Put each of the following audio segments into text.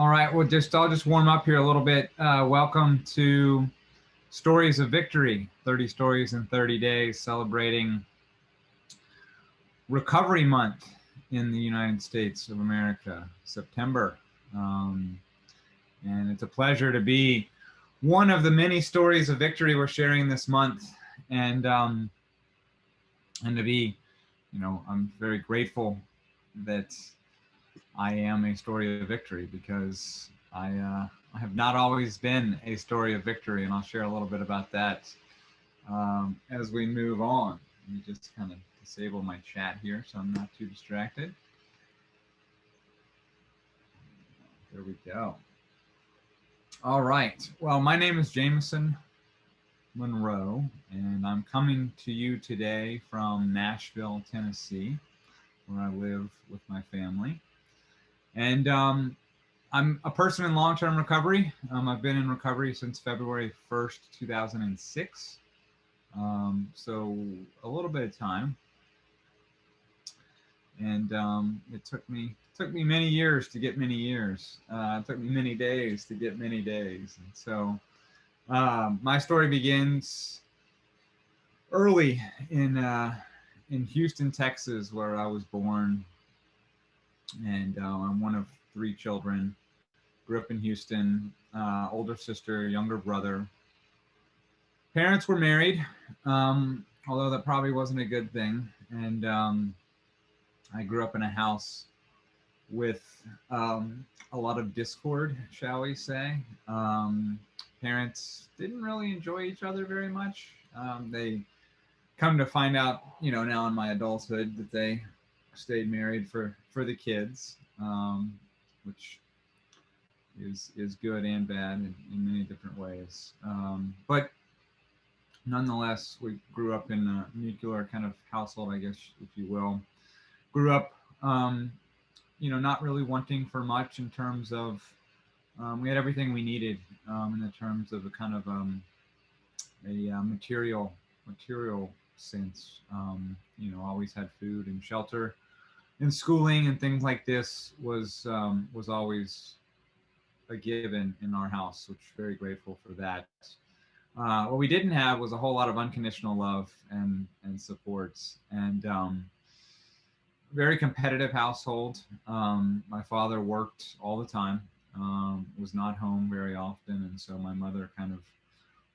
All right, well, I'll just warm up here a little bit. Welcome to Stories of Victory, 30 Stories in 30 Days, celebrating Recovery Month in the United States of America, September. And it's a pleasure to be one of the many stories of victory we're sharing this month. And to be, I'm very grateful that I am a story of victory, because I have not always been a story of victory, and I'll share a little bit about that as we move on. Let me just kind of disable my chat here so I'm not too distracted. There we go. All right. Well, my name is Jamison Monroe, and I'm coming to you today from Nashville, Tennessee, where I live with my family. And I'm a person in long-term recovery. I've been in recovery since February 1st, 2006. So a little bit of time. And it took me many years to get many years. It took me many days to get many days. And so my story begins early in Houston, Texas, where I was born. And I'm one of 3 children. Grew up in Houston, older sister, younger brother. Parents were married, although that probably wasn't a good thing. And I grew up in a house with a lot of discord, shall we say. Parents didn't really enjoy each other very much. They come to find out, now in my adulthood, that they stayed married for the kids, which is good and bad in many different ways. But nonetheless, we grew up in a nuclear kind of household, I guess, if you will. Grew up, not really wanting for much in terms of, we had everything we needed in the terms of a kind of a material sense. Always had food and shelter, and schooling and things like this was always a given in our house, which very grateful for that. What we didn't have was a whole lot of unconditional love and supports, and very competitive household. My father worked all the time, was not home very often, and so my mother kind of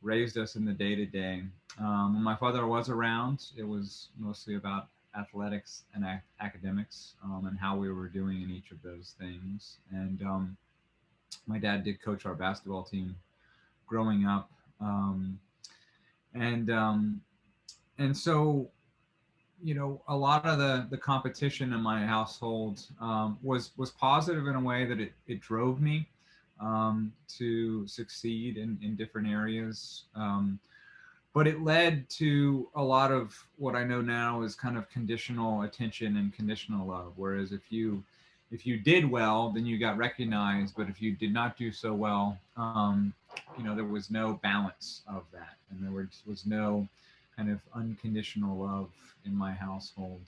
raised us in the day-to-day. When my father was around, it was mostly about athletics and academics, and how we were doing in each of those things. And my dad did coach our basketball team growing up. And so, a lot of the competition in my household was positive in a way that it drove me to succeed in different areas. But it led to a lot of what I know now is kind of conditional attention and conditional love. Whereas if you did well, then you got recognized. But if you did not do so well, there was no balance of that. And there was no kind of unconditional love in my household,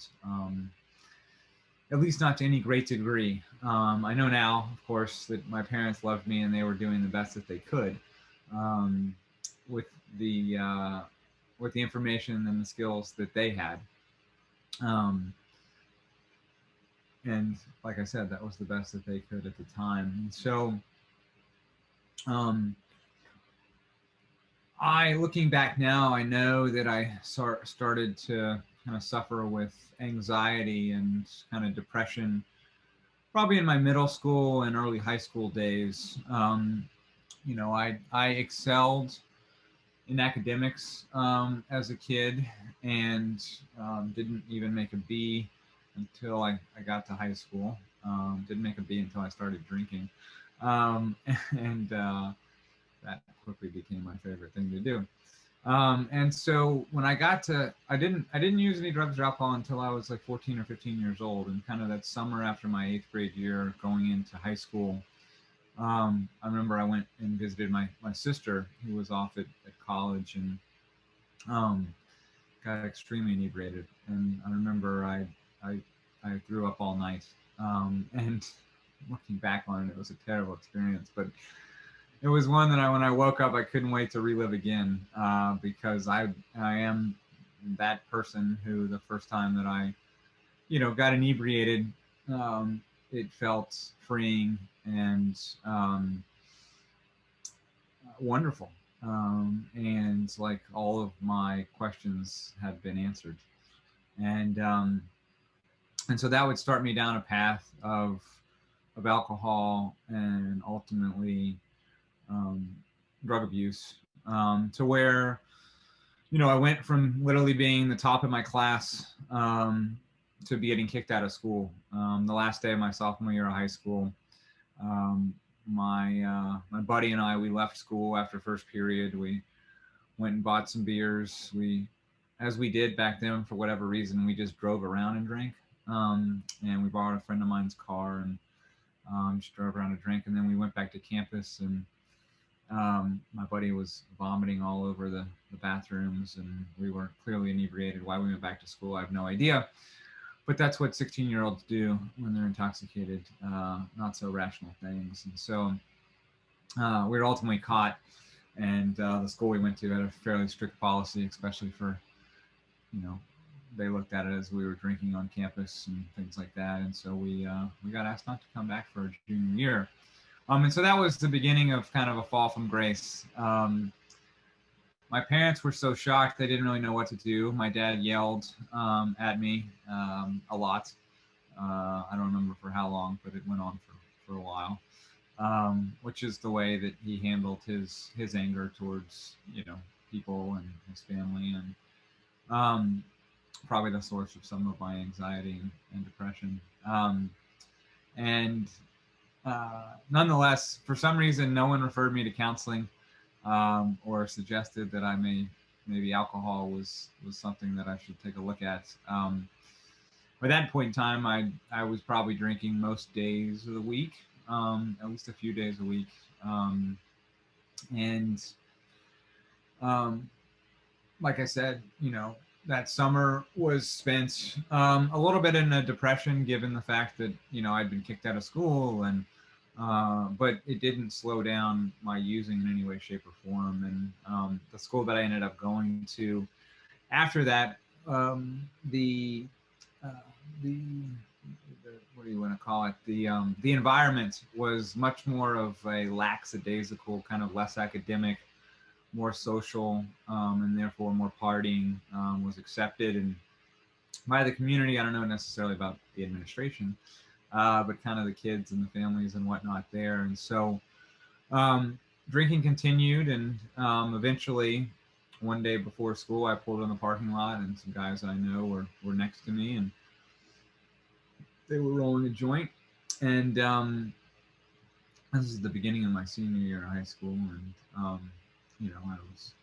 at least not to any great degree. I know now, of course, that my parents loved me and they were doing the best that they could with the information and the skills that they had. And like I said, that was the best that they could at the time. And so looking back now, I know that I started to kind of suffer with anxiety and kind of depression, probably in my middle school and early high school days. I excelled in academics as a kid, and didn't even make a B until I got to high school. Didn't make a B until I started drinking. And that quickly became my favorite thing to do. And so when I got to, I didn't use any drugs or alcohol until I was like 14 or 15 years old. And kind of that summer after my 8th grade year going into high school, I remember I went and visited my sister, who was off at college, and got extremely inebriated. And I remember I threw up all night, and looking back on it, it was a terrible experience, but it was one that when I woke up, I couldn't wait to relive again, because I am that person who the first time that I, got inebriated, it felt freeing and wonderful. And like all of my questions had been answered. And, and so that would start me down a path of alcohol and ultimately um, drug abuse, to where, I went from literally being the top of my class, to be getting kicked out of school. The last day of my sophomore year of high school, um, my buddy and I, we left school after first period. We went and bought some beers. As we did back then, for whatever reason, we just drove around and drank. And we borrowed a friend of mine's car and just drove around to drink. And then we went back to campus, and my buddy was vomiting all over the bathrooms, and we were clearly inebriated. Why we went back to school, I have no idea. But that's what 16-year-olds do when they're intoxicated, not so rational things. And so we were ultimately caught, and the school we went to had a fairly strict policy, especially for, they looked at it as we were drinking on campus and things like that. And so we got asked not to come back for our junior year. And so that was the beginning of kind of a fall from grace. My parents were so shocked, they didn't really know what to do. My dad yelled at me a lot. I don't remember for how long, but it went on for a while, which is the way that he handled his anger towards, people and his family, and probably the source of some of my anxiety and depression. And nonetheless, for some reason, no one referred me to counseling, or suggested that maybe alcohol was something that I should take a look at. By that point in time, I was probably drinking most days of the week, at least a few days a week. And like I said, that summer was spent a little bit in a depression, given the fact that, I'd been kicked out of school, and but it didn't slow down my using in any way, shape, or form. And the school that I ended up going to after that, the what do you want to call it? The environment was much more of a lackadaisical, kind of less academic, more social, and therefore more partying was accepted and by the community. I don't know necessarily about the administration, but kind of the kids and the families and whatnot there. And so drinking continued, and eventually one day before school, I pulled in the parking lot, and some guys I know were next to me, and they were rolling a joint. And this is the beginning of my senior year in high school, and I was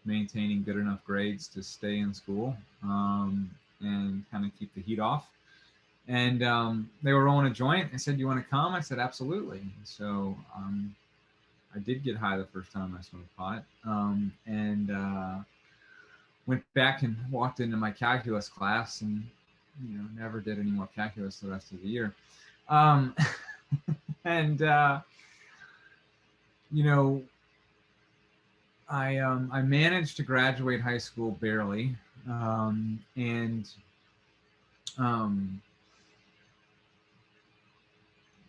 maintaining good enough grades to stay in school, and kind of keep the heat off. And they were rolling a joint. They said, "You want to come?" I said, "Absolutely." And so I did get high the first time I smoked pot, and went back and walked into my calculus class, and never did any more calculus the rest of the year. And I managed to graduate high school barely, and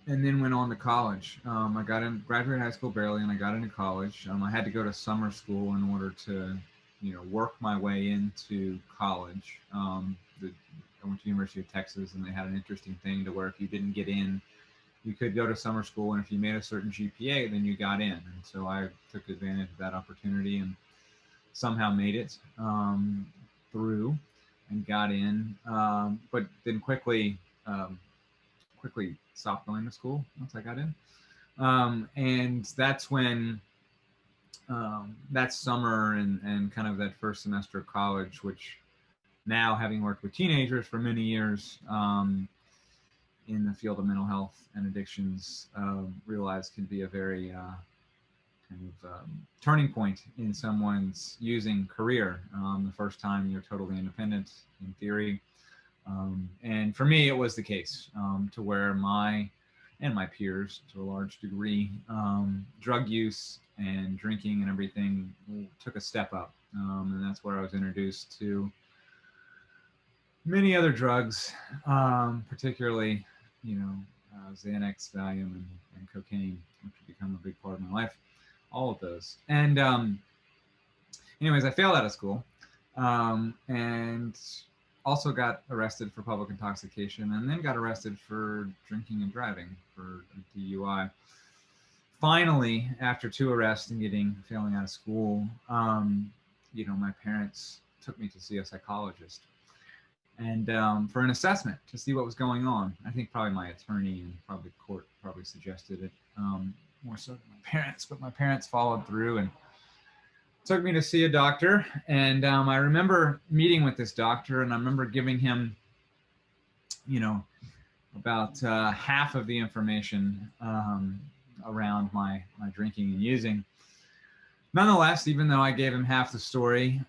then went on to college. I graduated high school barely, and I got into college. I had to go to summer school in order to, work my way into college. I went to the University of Texas, and they had an interesting thing to where if you didn't get in, you could go to summer school, and if you made a certain GPA, then you got in. And so I took advantage of that opportunity and somehow made it through and got in, but then quickly stopped going to school once I got in. And that's when that summer and kind of that first semester of college, which now, having worked with teenagers for many years in the field of mental health and addictions, realized can be a very kind of turning point in someone's using career. The first time you're totally independent in theory. And for me, it was the case, to where my and my peers to a large degree, drug use and drinking and everything took a step up. And that's where I was introduced to many other drugs, particularly, Xanax, Valium, and cocaine, which have become a big part of my life. All of those. And anyways, I failed out of school, and also got arrested for public intoxication, and then got arrested for drinking and driving for a DUI. Finally, after 2 arrests and failing out of school, my parents took me to see a psychologist, and for an assessment to see what was going on. I think probably my attorney and probably court probably suggested it, more so than my parents, but my parents followed through and took me to see a doctor. And I remember meeting with this doctor, and I remember giving him, about half of the information around my drinking and using. Nonetheless, even though I gave him half the story,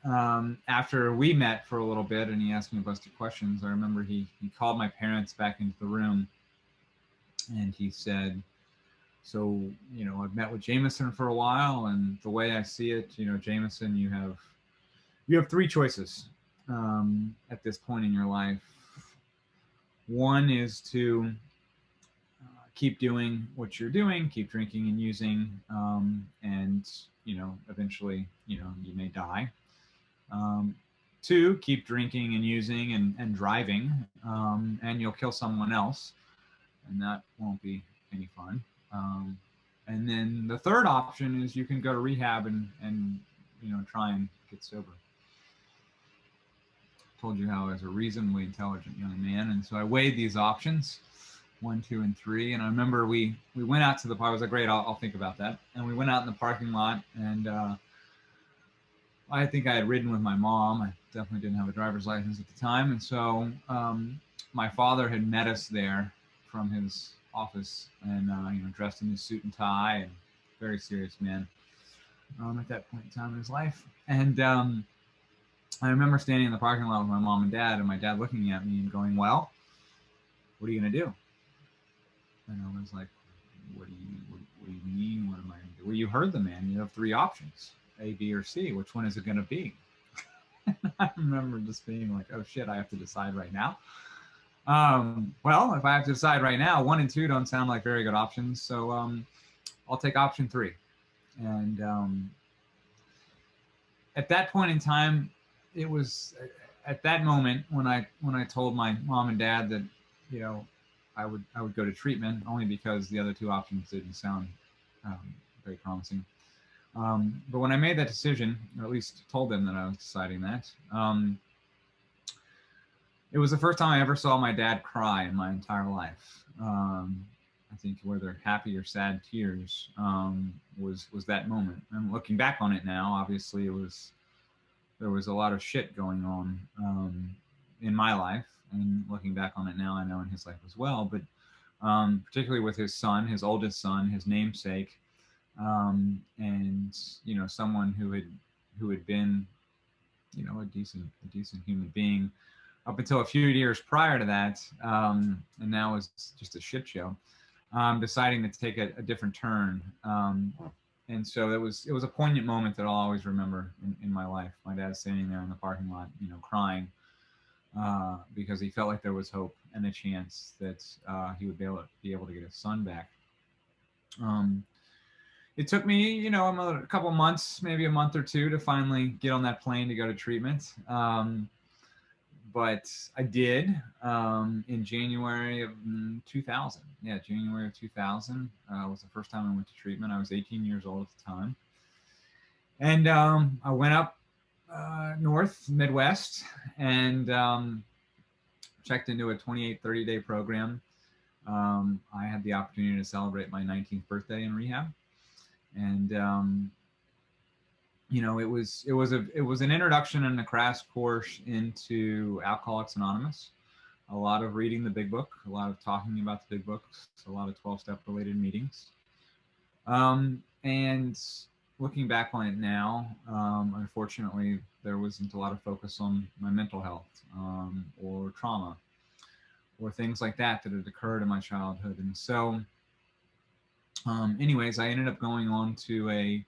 after we met for a little bit and he asked me a bunch of questions, I remember he called my parents back into the room, and he said, so, I've met with Jamison for a while, and the way I see it, Jamison, you have 3 choices at this point in your life. One is to keep doing what you're doing, keep drinking and using, and, eventually, you may die. 2, keep drinking and using and driving, and you'll kill someone else, and that won't be any fun. And then the 3rd option is you can go to rehab and try and get sober. I told you how I was a reasonably intelligent young man, and so I weighed these options, 1, 2, and 3. And I remember we went out to the park. I was like, great, I'll think about that. And we went out in the parking lot, and I think I had ridden with my mom. I definitely didn't have a driver's license at the time, and so my father had met us there from his office, and dressed in his suit and tie, and very serious man at that point in time in his life. And I remember standing in the parking lot with my mom and dad, and my dad looking at me and going, well, what are you going to do? And I was like, what do you mean? What am I going to do? Well, you heard the man. You have 3 options, A, B, or C. Which one is it going to be? And I remember just being like, oh shit, I have to decide right now. Well, if I have to decide right now, 1 and 2 don't sound like very good options. So I'll take option 3. And at that point in time, it was at that moment when I told my mom and dad that, I would go to treatment, only because the other 2 options didn't sound very promising. But when I made that decision, or at least told them that I was deciding that, it was the first time I ever saw my dad cry in my entire life. I think whether happy or sad tears was that moment. And looking back on it now, obviously there was a lot of shit going on in my life, and looking back on it now, I know in his life as well. But particularly with his son, his oldest son, his namesake, and someone who had been a decent human being up until a few years prior to that, and now is just a shit show, deciding to take a different turn. And so it was a poignant moment that I'll always remember in my life. My dad standing there in the parking lot, crying, because he felt like there was hope and a chance that he would be able to get his son back. It took me, a couple months, maybe a month or 2, to finally get on that plane to go to treatment. But I did in January of 2000. Yeah, January of 2000 was the first time I went to treatment. I was 18 years old at the time. And I went up north, Midwest, and checked into a 28, 30-day program. I had the opportunity to celebrate my 19th birthday in rehab. And it was an introduction and a crash course into Alcoholics Anonymous. A lot of reading the big book, a lot of talking about the big books, a lot of 12-step related meetings. And looking back on it now, unfortunately, there wasn't a lot of focus on my mental health, or trauma, or things like that had occurred in my childhood. And so Anyways, I ended up going on to a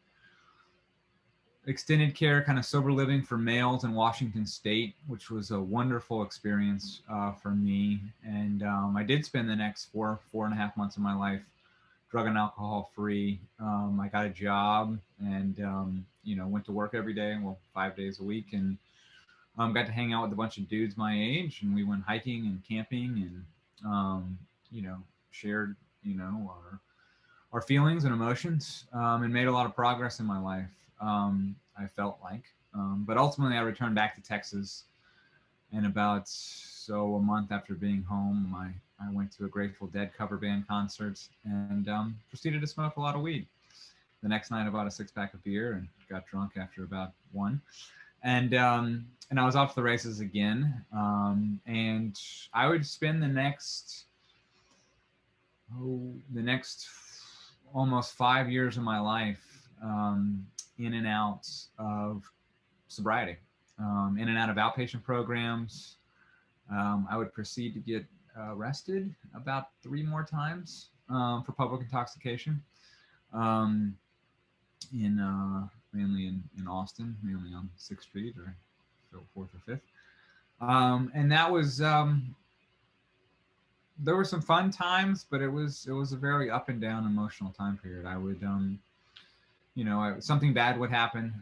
extended care kind of sober living for males in Washington State, which was a wonderful experience for me. And I did spend the next 4.5 months of my life drug and alcohol free. I got a job and, went to work every day, well, 5 days a week, and got to hang out with a bunch of dudes my age. And we went hiking and camping and, shared, our feelings and emotions, and made a lot of progress in my life. I felt like, but ultimately I returned back to Texas, and about a month after being home, I went to a Grateful Dead cover band concert and proceeded to smoke a lot of weed. The next night, I bought a 6-pack of beer and got drunk after about one, and I was off to the races again. And I would spend the next almost 5 years of my life in and out of sobriety, in and out of outpatient programs. I would proceed to get arrested about 3 more times for public intoxication, um, mainly in Austin, mainly on 6th Street or 4th or 5th. And that was there were some fun times, but it was a very up and down emotional time period. I would something bad would happen.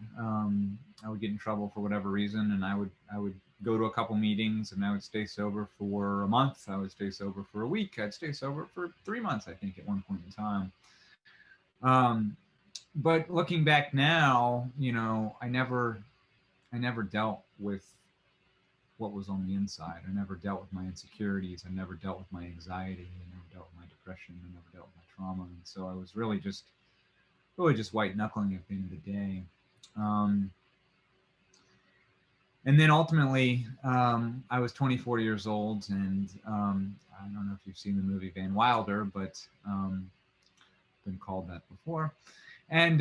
I would get in trouble for whatever reason, and I would go to a couple meetings, and I would stay sober for a month. I would stay sober for a week. I'd stay sober for 3 months, I think, at one point in time. But looking back now, I never dealt with what was on the inside. I never dealt with my insecurities. I never dealt with my anxiety. I never dealt with my depression. I never dealt with my trauma. And so I was really just white knuckling at the end of the day. And then ultimately, I was 24 years old, and I don't know if you've seen the movie Van Wilder, but been called that before. And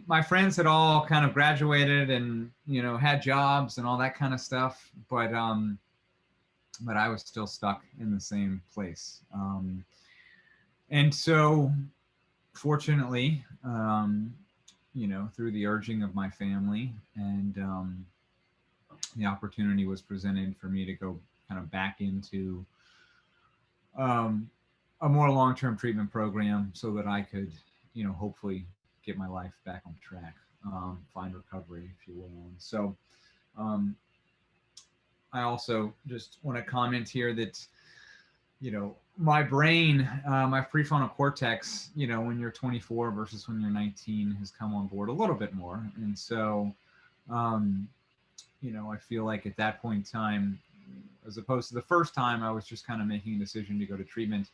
my friends had all kind of graduated and had jobs and all that kind of stuff, but I was still stuck in the same place. And so, fortunately, through the urging of my family, and the opportunity was presented for me to go kind of back into a more long-term treatment program so that I could, hopefully get my life back on track, find recovery, if you will. And so I also just want to comment here that, my brain, my prefrontal cortex, when you're 24 versus when you're 19 has come on board a little bit more. And so, I feel like at that point in time, as opposed to the first time, I was just kind of making a decision to go to treatment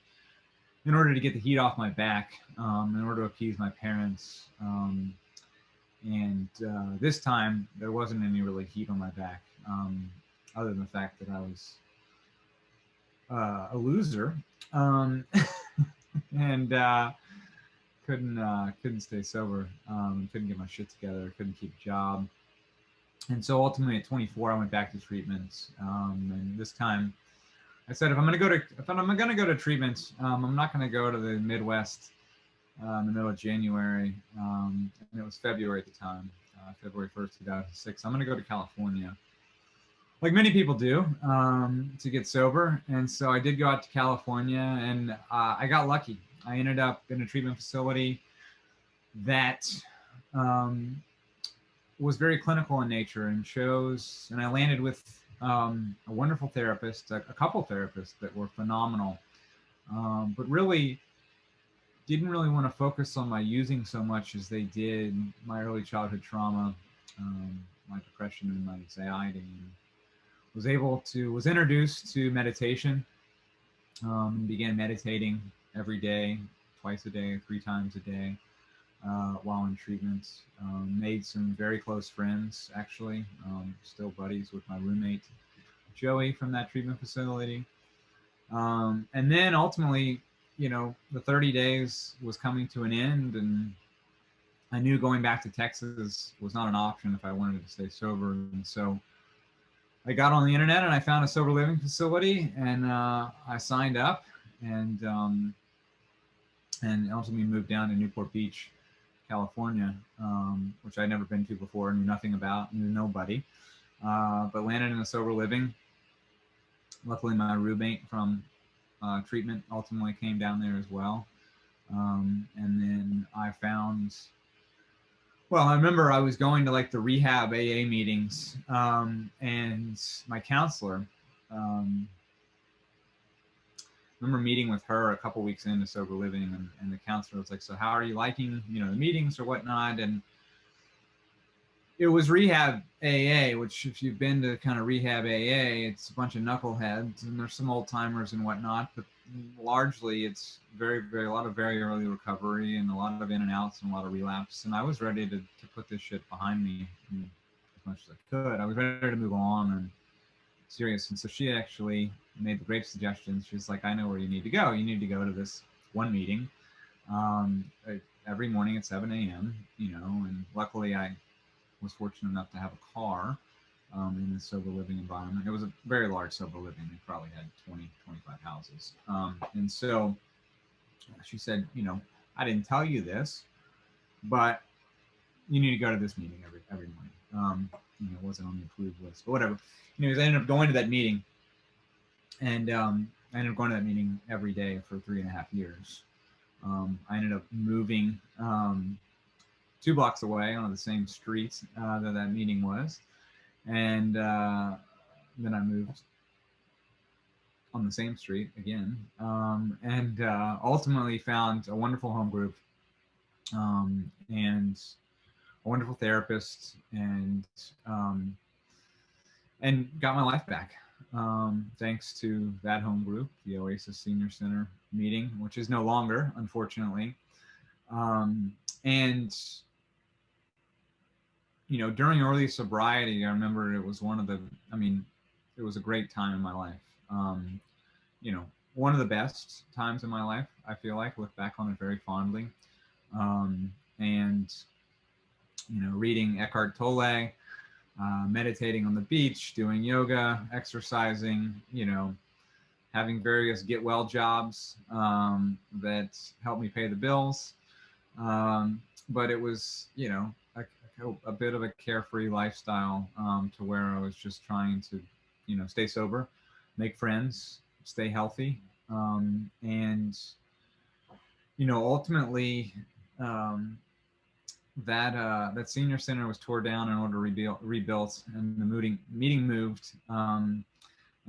in order to get the heat off my back, in order to appease my parents. And this time, there wasn't any really heat on my back, other than the fact that I was a loser, and couldn't stay sober, couldn't get my shit together, couldn't keep a job. And so ultimately at 24, I went back to treatment. And this time I said, if I'm going to go to treatment, I'm not going to go to the Midwest in the middle of January. And it was February at the time, February 1st, 2006. I'm going to go to California, like many people do, to get sober. And so I did go out to California, and I got lucky. I ended up in a treatment facility that was very clinical in nature, and I landed with a wonderful therapist, a couple therapists that were phenomenal, but really didn't really want to focus on my using so much as they did my early childhood trauma, my depression and my anxiety, and was introduced to meditation, and began meditating every day, twice a day, 3 times a day, while in treatment. Made some very close friends, actually, still buddies with my roommate, Joey, from that treatment facility. And then ultimately, the 30 days was coming to an end, and I knew going back to Texas was not an option if I wanted to stay sober. And so I got on the internet and I found a sober living facility, and I signed up, and and ultimately moved down to Newport Beach, California, which I'd never been to before, knew nothing about, knew nobody, but landed in a sober living. Luckily, my roommate from treatment ultimately came down there as well. And then I found, well, I remember I was going to like the rehab AA meetings, and my counselor, remember meeting with her a couple weeks into sober living, and the counselor was like, so how are you liking, the meetings or whatnot? And it was rehab AA, which if you've been to kind of rehab AA, it's a bunch of knuckleheads and there's some old timers and whatnot, but largely it's very, very, a lot of very early recovery and a lot of in and outs and a lot of relapse. And I was ready to put this shit behind me as much as I could. I was ready to move on and serious. And so she actually made the great suggestions. She's like, I know where you need to go. You need to go to this one meeting every morning at 7 a.m., and luckily I was fortunate enough to have a car in the sober living environment. It was a very large sober living. They probably had 20, 25 houses. And so she said, I didn't tell you this, but you need to go to this meeting every morning. It wasn't on the approved list, but whatever. I ended up going to that meeting, and I ended up going to that meeting every day for 3.5 years. I ended up moving 2 blocks away on the same street that meeting was. And then I moved on the same street again, and ultimately found a wonderful home group and a wonderful therapist, and got my life back thanks to that home group, the Oasis Senior Center meeting, which is no longer, unfortunately. And during early sobriety, I remember it was it was a great time in my life. One of the best times in my life, I feel like. Look back on it very fondly. And reading Eckhart Tolle, meditating on the beach, doing yoga, exercising, having various get well jobs that helped me pay the bills. But it was, a bit of a carefree lifestyle to where I was just trying to, stay sober, make friends, stay healthy. And, ultimately, that senior center was tore down in order to rebuilt, and the meeting moved. And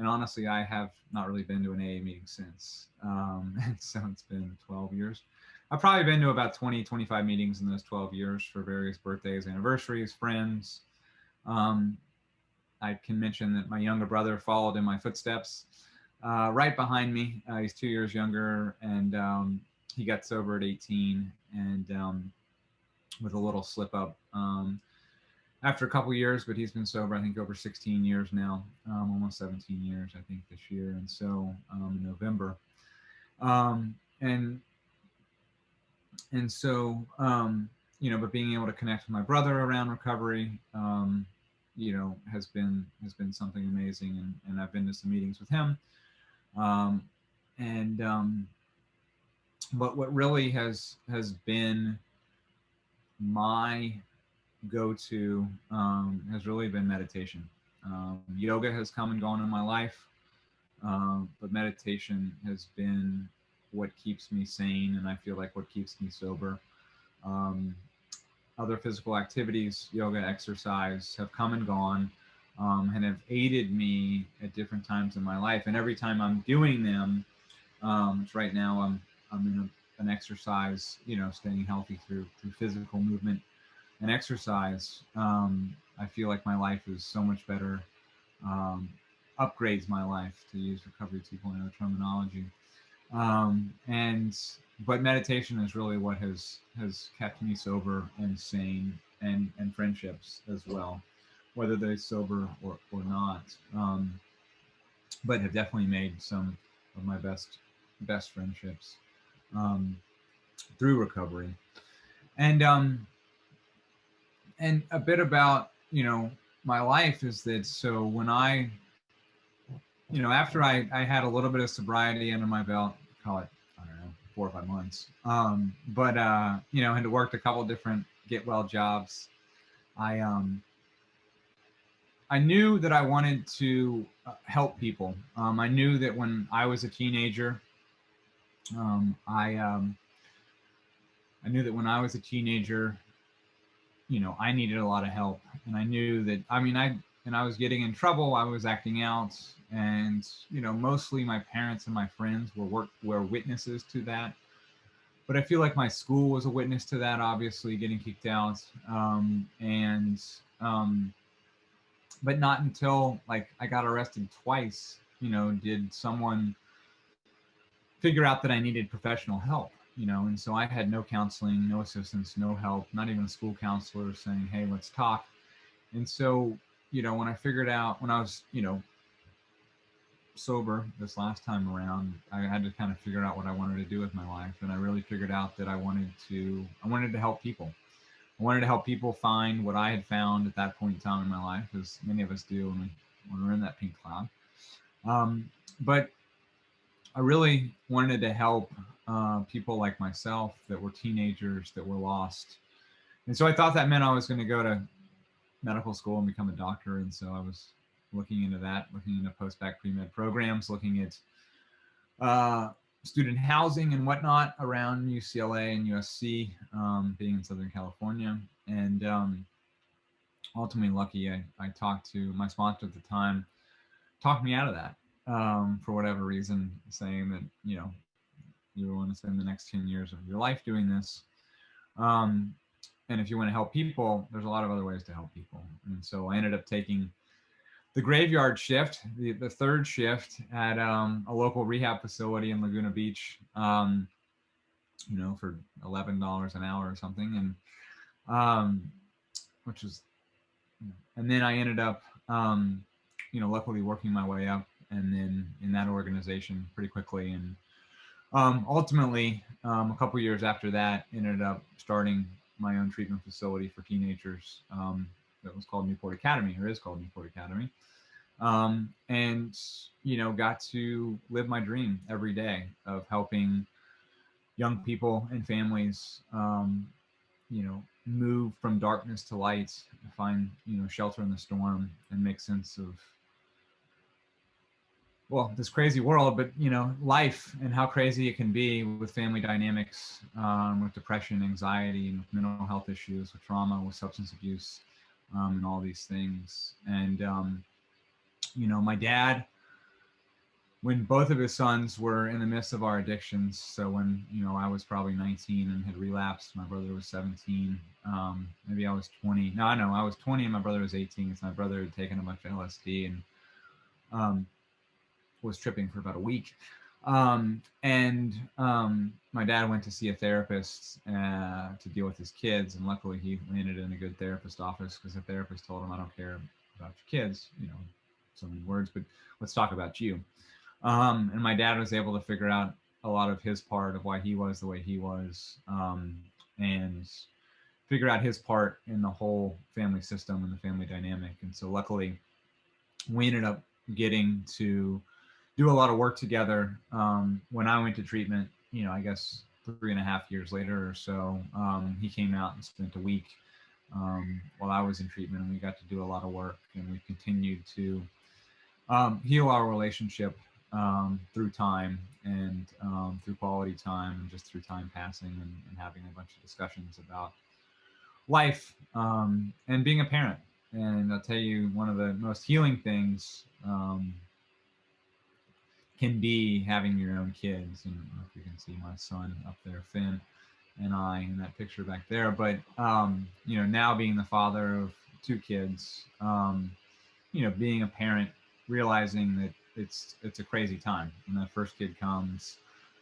honestly, I have not really been to an AA meeting since. And so it's been 12 years. I've probably been to about 20, 25 meetings in those 12 years for various birthdays, anniversaries, friends. I can mention that my younger brother followed in my footsteps right behind me. He's 2 years younger, and he got sober at 18, and with a little slip up after a couple years, but he's been sober, I think, over 16 years now, almost 17 years, I think, this year. And so in November. And so, but being able to connect with my brother around recovery, has been something amazing. And I've been to some meetings with him. But what really has been my go-to has really been meditation. Yoga has come and gone in my life, but meditation has been what keeps me sane, and I feel like what keeps me sober. Other physical activities, yoga, exercise, have come and gone, and have aided me at different times in my life. And every time I'm doing them, right now I'm in an exercise, staying healthy through physical movement and exercise. I feel like my life is so much better, upgrades my life, to use Recovery 2.0 terminology. But meditation is really what has kept me sober and sane, and friendships as well, whether they're sober or not. But have definitely made some of my best friendships through recovery. And a bit about, my life is that, so when I, after I had a little bit of sobriety under my belt, call it, I don't know, 4 or 5 months. But you know, had worked a couple different get well jobs. I I knew that I wanted to help people. I knew that when I was a teenager, um, I um, I knew that when I was a teenager, you know, I needed a lot of help, and I knew that. I mean, I was getting in trouble. I was acting out, and you know, mostly my parents and my friends were witnesses to that. But I feel like my school was a witness to that. Obviously, getting kicked out, and but not until like I got arrested twice, you know, did someone figure out that I needed professional help, you know, and so I had no counseling, no assistance, no help, not even a school counselor saying, hey, let's talk. And so, you know, when I figured out when I was, you know, sober this last time around, I had to kind of figure out what I wanted to do with my life. And I really figured out that I wanted to help people. I wanted to help people find what I had found at that point in time in my life, as many of us do when we're in that pink cloud. But I really wanted to help people like myself that were teenagers that were lost. And so I thought that meant I was going to go to medical school and become a doctor. And so I was looking into that, looking into post-bac pre-med programs, looking at student housing and whatnot around UCLA and USC, being in Southern California. And ultimately lucky, I talked to my sponsor at the time, talked me out of that for whatever reason, saying that, you know, you want to spend the next 10 years of your life doing this. And if you want to help people, there's a lot of other ways to help people. And so I ended up taking the graveyard shift, the third shift at a local rehab facility in Laguna Beach, you know, for $11 an hour or something. And which is, and then I ended up, you know, luckily working my way up and then in that organization pretty quickly. And ultimately, a couple years after that, ended up starting my own treatment facility for teenagers that was called Newport Academy, or is called Newport Academy. And, you know, got to live my dream every day of helping young people and families, you know, move from darkness to light, find, you know, shelter in the storm and make sense of, well, this crazy world, but you know, life and how crazy it can be with family dynamics, with depression, anxiety, and with mental health issues, with trauma, with substance abuse, and all these things. And you know, my dad, when both of his sons were in the midst of our addictions, so when, you know, I was probably 19 and had relapsed, my brother was 17, maybe I was 20. No, I was 20 and my brother was 18. So my brother had taken a bunch of LSD and was tripping for about a week. My dad went to see a therapist to deal with his kids, and luckily he landed in a good therapist office because the therapist told him, I don't care about your kids, you know, so many words, but let's talk about you. And my dad was able to figure out a lot of his part of why he was the way he was, and figure out his part in the whole family system and the family dynamic. And so luckily we ended up getting to do a lot of work together. When I went to treatment, you know, I guess 3.5 years later or so, he came out and spent a week while I was in treatment, and we got to do a lot of work, and we continued to heal our relationship through time and through quality time and just through time passing and having a bunch of discussions about life and being a parent. And I'll tell you, one of the most healing things can be having your own kids. And I don't know if you can see my son up there, Finn, and I in that picture back there. But you know, now being the father of 2 kids, you know, being a parent, realizing that it's a crazy time when that first kid comes.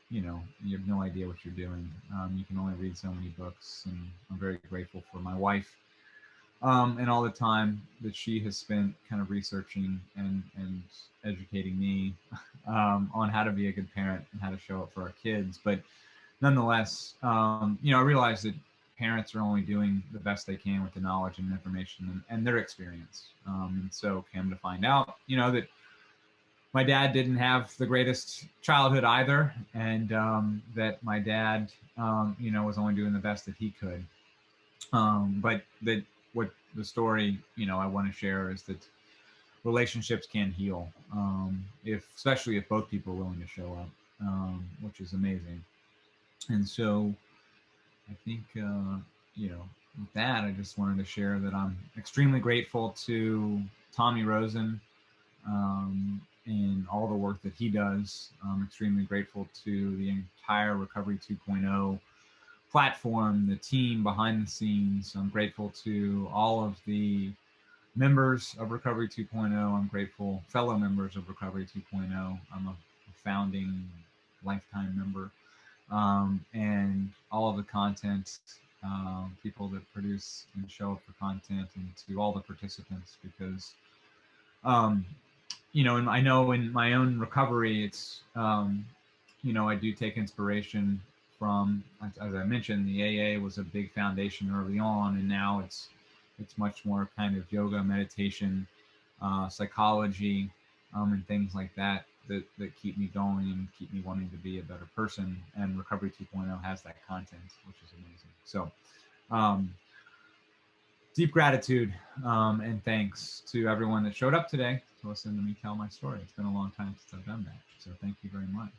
You know, you have no idea what you're doing. You can only read so many books, and I'm very grateful for my wife and all the time that she has spent kind of researching and educating me on how to be a good parent and how to show up for our kids. But nonetheless, you know, I realize that parents are only doing the best they can with the knowledge and information and their experience. And so came to find out, you know, that my dad didn't have the greatest childhood either, and that my dad, was only doing the best that he could. But that what the story, I want to share is that relationships can heal, especially if both people are willing to show up, which is amazing. And so I think, with that, I just wanted to share that I'm extremely grateful to Tommy Rosen, and all the work that he does. I'm extremely grateful to the entire Recovery 2.0 platform, the team behind the scenes. I'm grateful to all of the members of Recovery 2.0. I'm grateful, fellow members of Recovery 2.0. I'm a founding lifetime member. And all of the content, people that produce and show up for content, and to all the participants, because, and I know in my own recovery, it's, I do take inspiration from, as I mentioned, the AA was a big foundation early on, and now it's much more kind of yoga, meditation, psychology, and things like that keep me going and keep me wanting to be a better person. And Recovery 2.0 has that content, which is amazing. So, deep gratitude, and thanks to everyone that showed up today to listen to me tell my story. It's been a long time since I've done that. So thank you very much.